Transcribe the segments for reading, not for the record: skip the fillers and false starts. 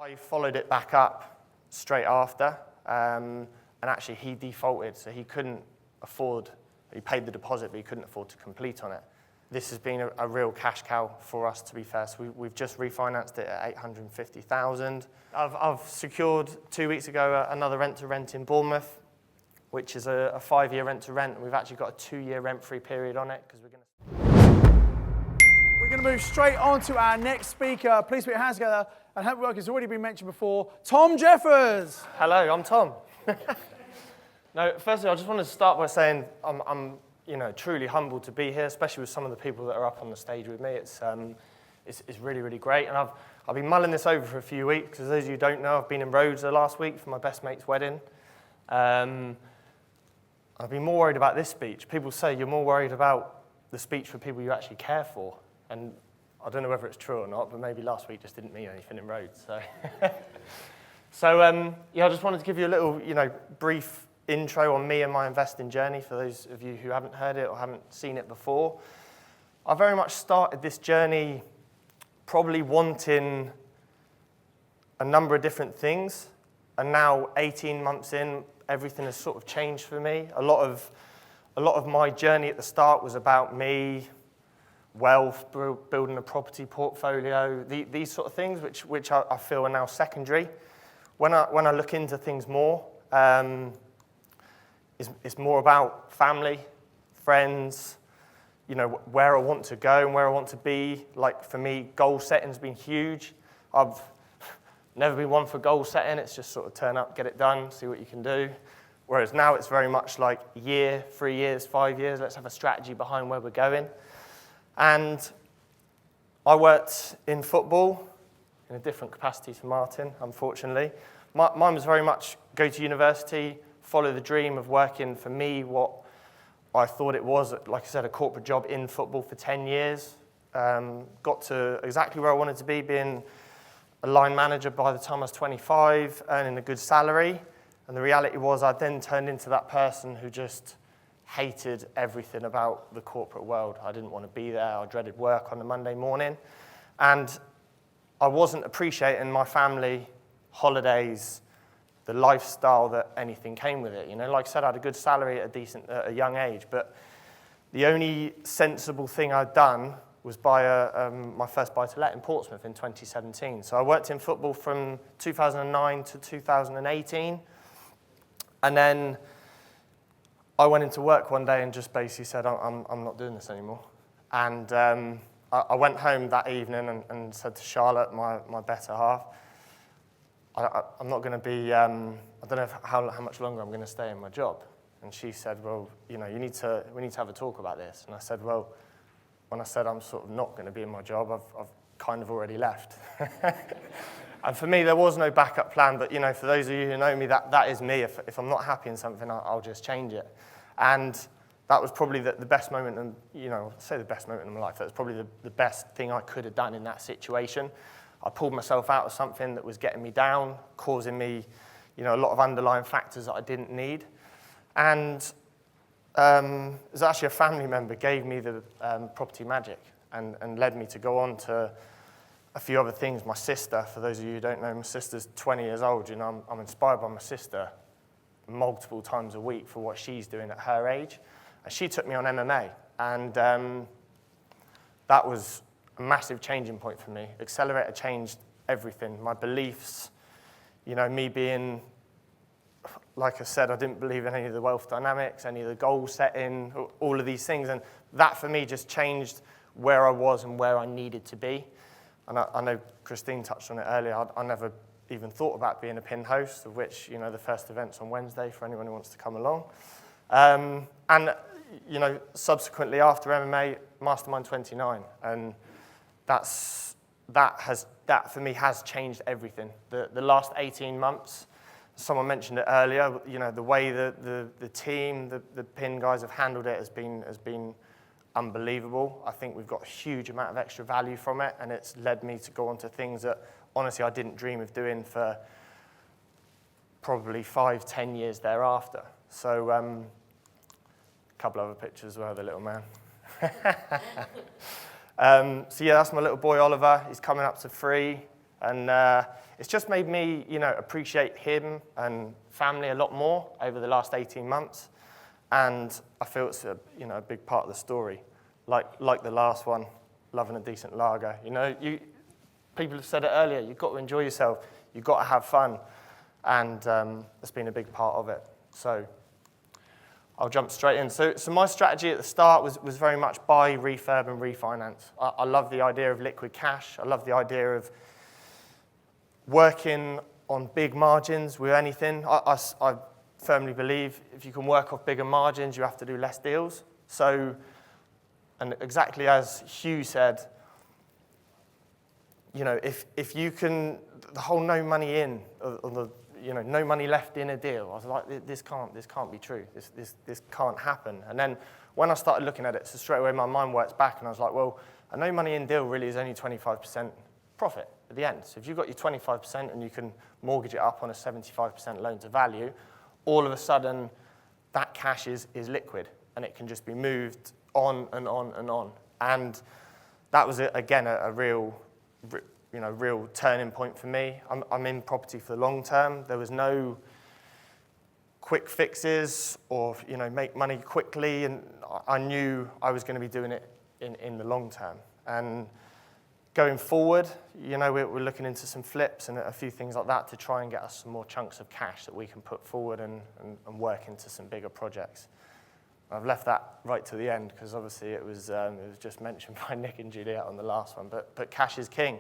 I followed it back up straight after, and actually he defaulted, so he couldn't afford, he paid the deposit, but he couldn't afford to complete on it. This has been a real cash cow for us, to be fair. So we've just refinanced it at 850,000. I've secured 2 weeks ago another rent-to-rent in Bournemouth, which is a 5-year rent-to-rent, and we've actually got a 2-year rent-free period on it because We're going to move straight on to our next speaker. Please put your hands together. And hope work has already been mentioned before. Tom Jeffers. Hello, I'm Tom. No, firstly, I just want to start by saying I'm truly humbled to be here, especially with some of the people that are up on the stage with me. It's really, really great. And I've been mulling this over for a few weeks, because those of you who don't know, I've been in Rhodes the last week for my best mate's wedding. I've been more worried about this speech. People say you're more worried about the speech for people you actually care for. And I don't know whether it's true or not, but maybe last week just didn't mean anything in Rhodes. So, I just wanted to give you a little, brief intro on me and my investing journey for those of you who haven't heard it or haven't seen it before. I very much started this journey probably wanting a number of different things, and now 18 months in, everything has sort of changed for me. A lot of my journey at the start was about me, wealth, building a property portfolio, these sort of things, which I feel are now secondary. When I look into things more, it's more about family, friends, where I want to go and where I want to be. Like for me, goal setting's been huge. I've never been one for goal setting. It's just sort of turn up, get it done, see what you can do. Whereas now it's very much like a year, 3 years, 5 years. Let's have a strategy behind where we're going. And I worked in football in a different capacity to Martin, unfortunately. Mine was very much go to university, follow the dream of working for me, what I thought it was, like I said, a corporate job in football for 10 years. Got to exactly where I wanted to be, being a line manager by the time I was 25, earning a good salary. And the reality was I then turned into that person who just hated everything about the corporate world. I didn't want to be there. I dreaded work on a Monday morning. And I wasn't appreciating my family, holidays, the lifestyle that anything came with it. Like I said, I had a good salary at a young age, but the only sensible thing I'd done was buy my first buy-to-let in Portsmouth in 2017. So I worked in football from 2009 to 2018, and then I went into work one day and just basically said, I'm not doing this anymore. And I went home that evening and said to Charlotte, my better half, I'm not going to be, I don't know how much longer I'm going to stay in my job. And she said, well, we need to have a talk about this. And I said, well, when I said I'm sort of not going to be in my job, I've kind of already left. And for me, there was no backup plan, but for those of you who know me, that is me. If I'm not happy in something, I'll just change it. And that was probably the best moment, I'd say the best moment in my life. That was probably the best thing I could have done in that situation. I pulled myself out of something that was getting me down, causing me, a lot of underlying factors that I didn't need. And it was actually a family member gave me the property magic and led me to go on to a few other things. My sister, for those of you who don't know, my sister's 20 years old. I'm inspired by my sister multiple times a week for what she's doing at her age. And she took me on MMA, and that was a massive changing point for me. Accelerator changed everything. My beliefs, me being, like I said, I didn't believe in any of the wealth dynamics, any of the goal setting, all of these things. And that for me just changed where I was and where I needed to be. And I know Christine touched on it earlier. I never even thought about being a pin host, of which, the first event's on Wednesday for anyone who wants to come along. And subsequently after MMA, Mastermind 29. And that for me has changed everything. The last 18 months, someone mentioned it earlier, the way the team, the pin guys have handled it has been unbelievable. I think we've got a huge amount of extra value from it, and it's led me to go on to things that honestly I didn't dream of doing for probably 5-10 years thereafter. So a couple other pictures as well, the little man. So yeah, that's my little boy Oliver. He's coming up to 3, and it's just made me, appreciate him and family a lot more over the last 18 months. And I feel it's a big part of the story. Like the last one, loving a decent lager. People have said it earlier, you've got to enjoy yourself. You've got to have fun. And that's been a big part of it. So I'll jump straight in. So my strategy at the start was very much buy, refurb, and refinance. I love the idea of liquid cash. I love the idea of working on big margins with anything. I firmly believe if you can work off bigger margins, you have to do less deals. So, and exactly as Hugh said, if you can, the whole no money in, or the no money left in a deal. I was like, this can't be true. This can't happen. And then when I started looking at it, so straight away my mind worked back, and I was like, well, a no money in deal really is only 25% profit at the end. So if you've got your 25% and you can mortgage it up on a 75% loan to value, all of a sudden that cash is liquid, and it can just be moved on and on and on. And that was again a real turning point for me. I'm in property for the long term. There was no quick fixes or make money quickly, and I knew I was going to be doing it in the long term. And going forward, we're looking into some flips and a few things like that to try and get us some more chunks of cash that we can put forward and work into some bigger projects. I've left that right to the end because obviously it was just mentioned by Nick and Juliet on the last one, but cash is king.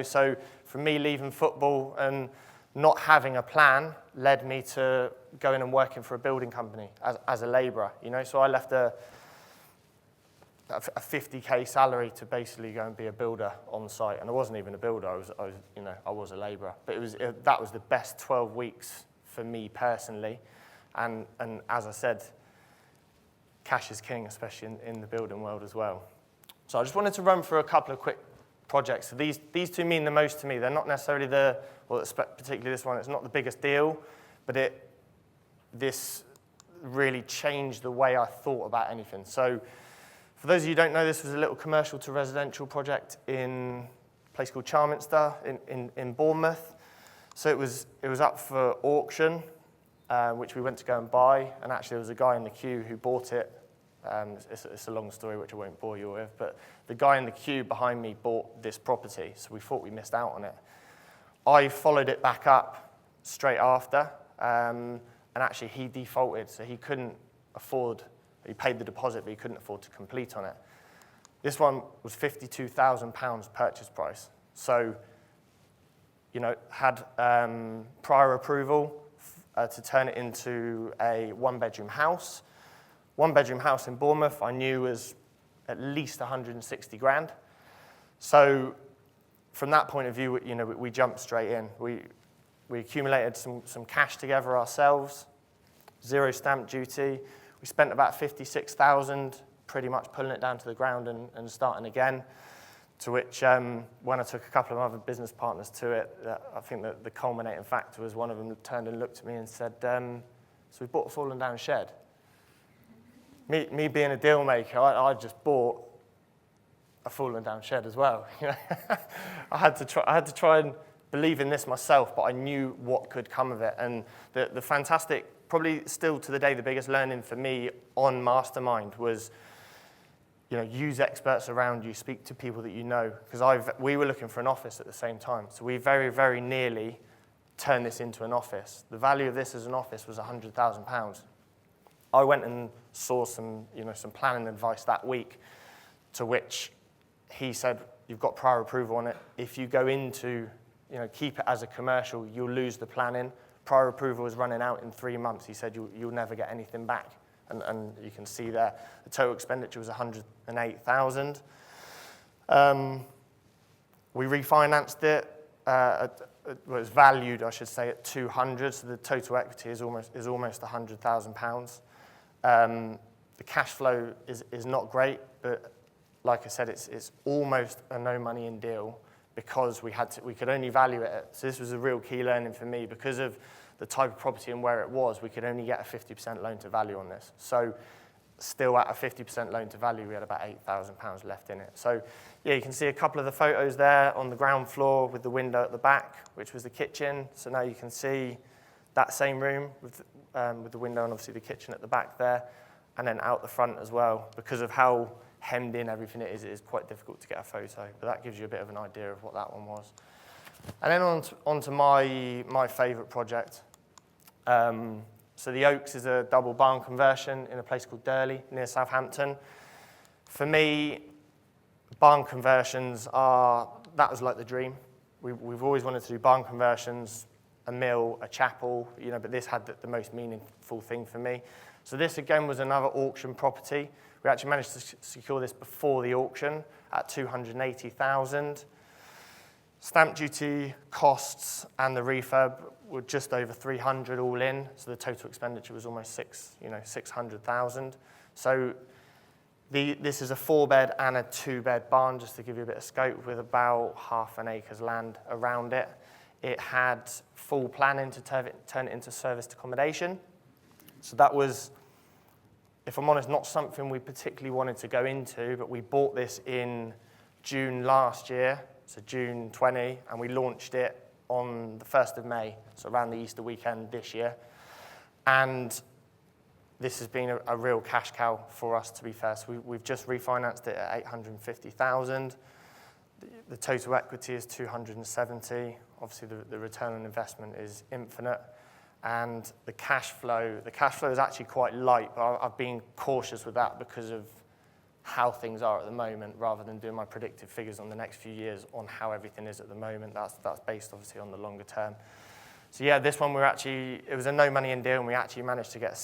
So for me, leaving football and not having a plan led me to going and working for a building company as a labourer. So I left a 50k salary to basically go and be a builder on site, and I wasn't even a builder. I was a labourer, but that was the best 12 weeks for me personally, and as I said, cash is king, especially in the building world as well. So I just wanted to run through a couple of quick projects. So these two mean the most to me. They're not necessarily particularly this one, it's not the biggest deal, but this really changed the way I thought about anything. So for those of you who don't know, this was a little commercial to residential project in a place called Charminster in Bournemouth. So it was up for auction, which we went to go and buy, and actually there was a guy in the queue who bought it. It's a long story, which I won't bore you with, but the guy in the queue behind me bought this property, so we thought we missed out on it. I followed it back up straight after, and actually he defaulted, so he couldn't afford, he paid the deposit, but he couldn't afford to complete on it. This one was £52,000 purchase price, so, had prior approval to turn it into a one-bedroom house. One-bedroom house in Bournemouth, I knew was at least 160 grand. So from that point of view, we jumped straight in. We accumulated some cash together ourselves, 0 stamp duty. We spent about 56,000, pretty much pulling it down to the ground and starting again. To which, when I took a couple of other business partners to it, I think that the culminating factor was one of them turned and looked at me and said, so we bought a fallen down shed. Me being a deal maker, I just bought a fallen down shed as well. I had to try and believe in this myself, but I knew what could come of it. And the fantastic, probably still to the day, the biggest learning for me on Mastermind was, use experts around you, speak to people that you know. Because we were looking for an office at the same time, so we very, very nearly turned this into an office. The value of this as an office was £100,000. I went and saw some planning advice that week, to which he said, you've got prior approval on it. If you go into, keep it as a commercial, you'll lose the planning. Prior approval is running out in 3 months. He said, you'll never get anything back. And you can see there, the total expenditure was 108,000. We refinanced it. It was valued, I should say, at 200. So the total equity is almost £100,000. The cash flow is not great, but like I said, it's almost a no money in deal because we could only value it so this was a real key learning for me. Because of the type of property and where it was, we could only get a 50% loan to value on this. So still at a 50% loan to value. We had about £8,000 left in it. So yeah, you can see a couple of the photos there on the ground floor with the window at the back, which was the kitchen. So now you can see that same room with the window and obviously the kitchen at the back there, and then out the front as well. Because of how hemmed in everything it is quite difficult to get a photo, but that gives you a bit of an idea of what that one was. And then on to my favourite project. So the Oaks is a double barn conversion in a place called Durley near Southampton. For me, barn conversions that was like the dream. We've always wanted to do barn conversions, a mill, a chapel, but this had the most meaningful thing for me. So this again was another auction property. We actually managed to secure this before the auction at 280,000. Stamp duty costs and the refurb were just over 300 all in, so the total expenditure was almost 600,000. So this is a 4-bed and a 2-bed barn, just to give you a bit of scope, with about half an acre's land around it. It had full planning to turn it into serviced accommodation. So that was, if I'm honest, not something we particularly wanted to go into, but we bought this in June last year, so June 20, and we launched it on the 1st of May, so around the Easter weekend this year. And this has been a real cash cow for us, to be fair. So we've just refinanced it at 850,000. The total equity is 270. Obviously, the return on investment is infinite. And the cash flow is actually quite light, but I've been cautious with that because of how things are at the moment, rather than doing my predictive figures on the next few years on how everything is at the moment. That's based obviously on the longer term. So yeah, this one it was a no money in deal, and we actually managed to get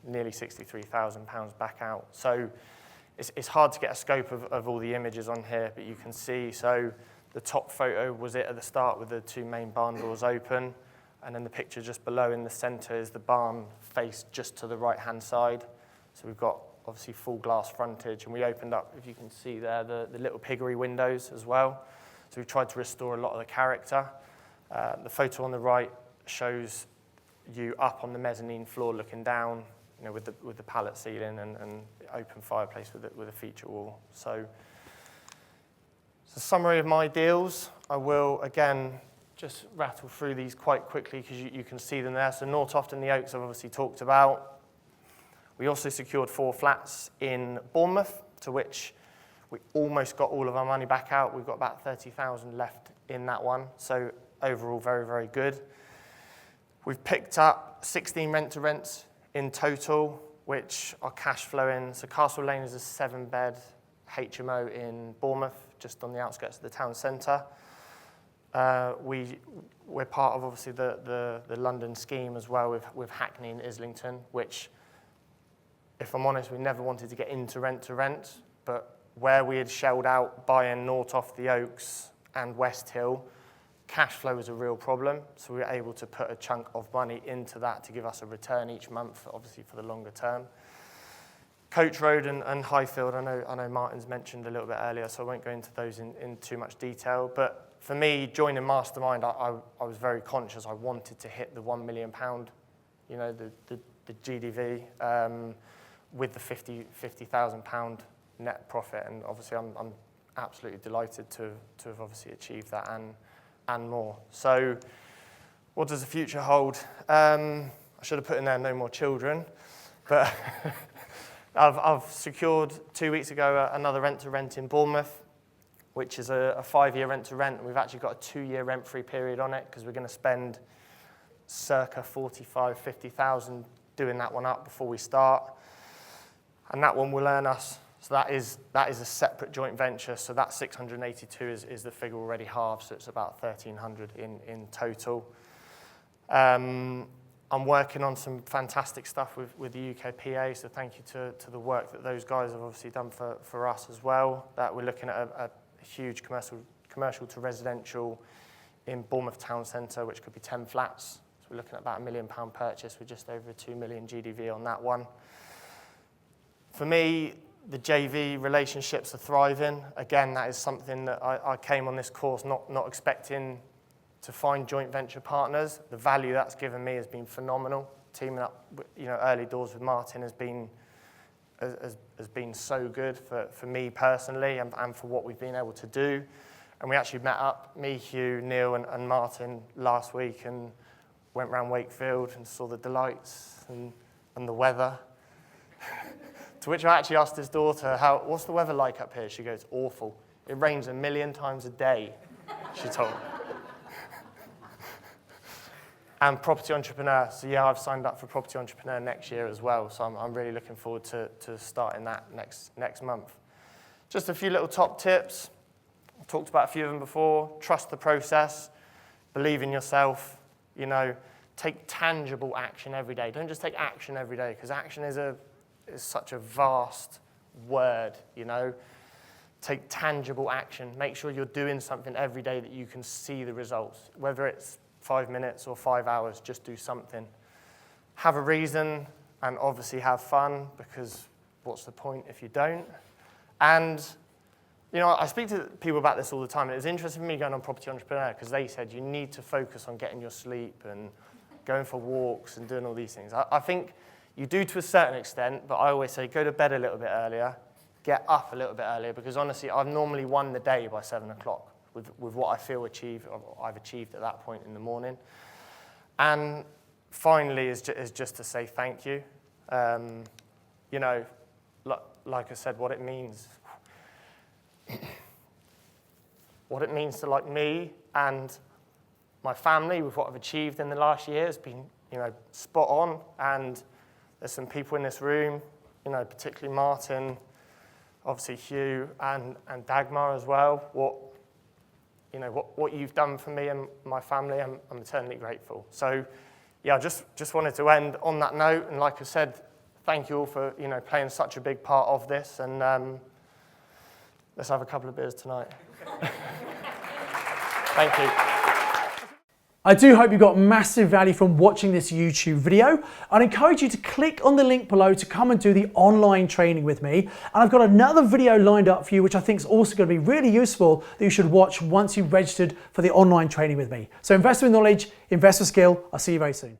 nearly £63,000 back out. So it's hard to get a scope of all the images on here, but you can see, so the top photo was it at the start with the 2 main barn doors open, and then the picture just below in the center is the barn face just to the right-hand side. So we've got obviously full glass frontage, and we opened up, if you can see there, the little piggery windows as well. So we've tried to restore a lot of the character. The photo on the right shows you up on the mezzanine floor looking down, with the pallet ceiling and open fireplace with a feature wall. So it's a summary of my deals. I will, again, just rattle through these quite quickly because you can see them there. So Nortoft and the Oaks I've obviously talked about. We also secured 4 flats in Bournemouth, to which we almost got all of our money back out. We've got about 30,000 left in that one. So overall, very, very good. We've picked up 16 rent-to-rents in total, which are cash flowing. So Castle Lane is a 7-bed HMO in Bournemouth, just on the outskirts of the town centre. We're part of, obviously, the London scheme as well with Hackney and Islington, which, if I'm honest, we never wanted to get into rent-to-rent, but where we had shelled out buying Nortoft, the Oaks, and West Hill, cash flow was a real problem, so we were able to put a chunk of money into that to give us a return each month, obviously for the longer term. Coach Road and Highfield, I know Martin's mentioned a little bit earlier, so I won't go into those in too much detail, but for me, joining Mastermind, I was very conscious. I wanted to hit the £1 million, the GDV, with the £50,000 net profit, and obviously I'm absolutely delighted to have obviously achieved that and more. So what does the future hold? I should have put in there no more children, but I've secured 2 weeks ago another rent-to-rent in Bournemouth, which is a 5-year rent-to-rent. We've actually got a 2-year rent-free period on it because we're going to spend circa 50,000 doing that one up before we start. And that one will earn us, so that is a separate joint venture, so that 682 is the figure already halved, so it's about 1,300 in total. I'm working on some fantastic stuff with the UKPA, so thank you to the work that those guys have obviously done for us as well. That we're looking at a huge commercial to residential in Bournemouth Town Centre, which could be 10 flats. So we're looking at about £1 million purchase with just over 2 million GDV on that one. For me, the JV relationships are thriving. Again, that is something that I came on this course not expecting to find joint venture partners. The value that's given me has been phenomenal. Teaming up, early doors with Martin has been has been so good for me personally and for what we've been able to do. And we actually met up, me, Hugh, Neil and Martin last week, and went round Wakefield and saw the delights and the weather. To which I actually asked his daughter, what's the weather like up here? She goes, awful. It rains 1,000,000 times a day, she told me. And property entrepreneur. So yeah, I've signed up for property entrepreneur next year as well. So I'm really looking forward to starting that next month. Just a few little top tips. I've talked about a few of them before. Trust the process. Believe in yourself. You know, take tangible action every day. Don't just take action every day, because action is such a vast word, you know. Take tangible action. Make sure you're doing something every day that you can see the results. Whether it's 5 minutes or 5 hours, just do something. Have a reason, and obviously have fun, because what's the point if you don't? And, you know, I speak to people about this all the time, and it's interesting for me going on Property Entrepreneur, because they said you need to focus on getting your sleep and going for walks and doing all these things. I think you do to a certain extent, but I always say go to bed a little bit earlier, get up a little bit earlier, because honestly, I've normally won the day by 7 o'clock. With what I feel I've achieved at that point in the morning. And finally is just to say thank you. You know, like I said, what it means to like me and my family with what I've achieved in the last year has been, you know, spot on. And there's some people in this room, you know, particularly Martin, obviously Hugh and Dagmar as well. What you've done for me and my family, I'm eternally grateful. So, yeah, I just wanted to end on that note. And like I said, thank you all for, you know, playing such a big part of this. And let's have a couple of beers tonight. Thank you. I do hope you got massive value from watching this YouTube video. I'd encourage you to click on the link below to come and do the online training with me. And I've got another video lined up for you, which I think is also going to be really useful, that you should watch once you've registered for the online training with me. So invest with knowledge, invest with skill. I'll see you very soon.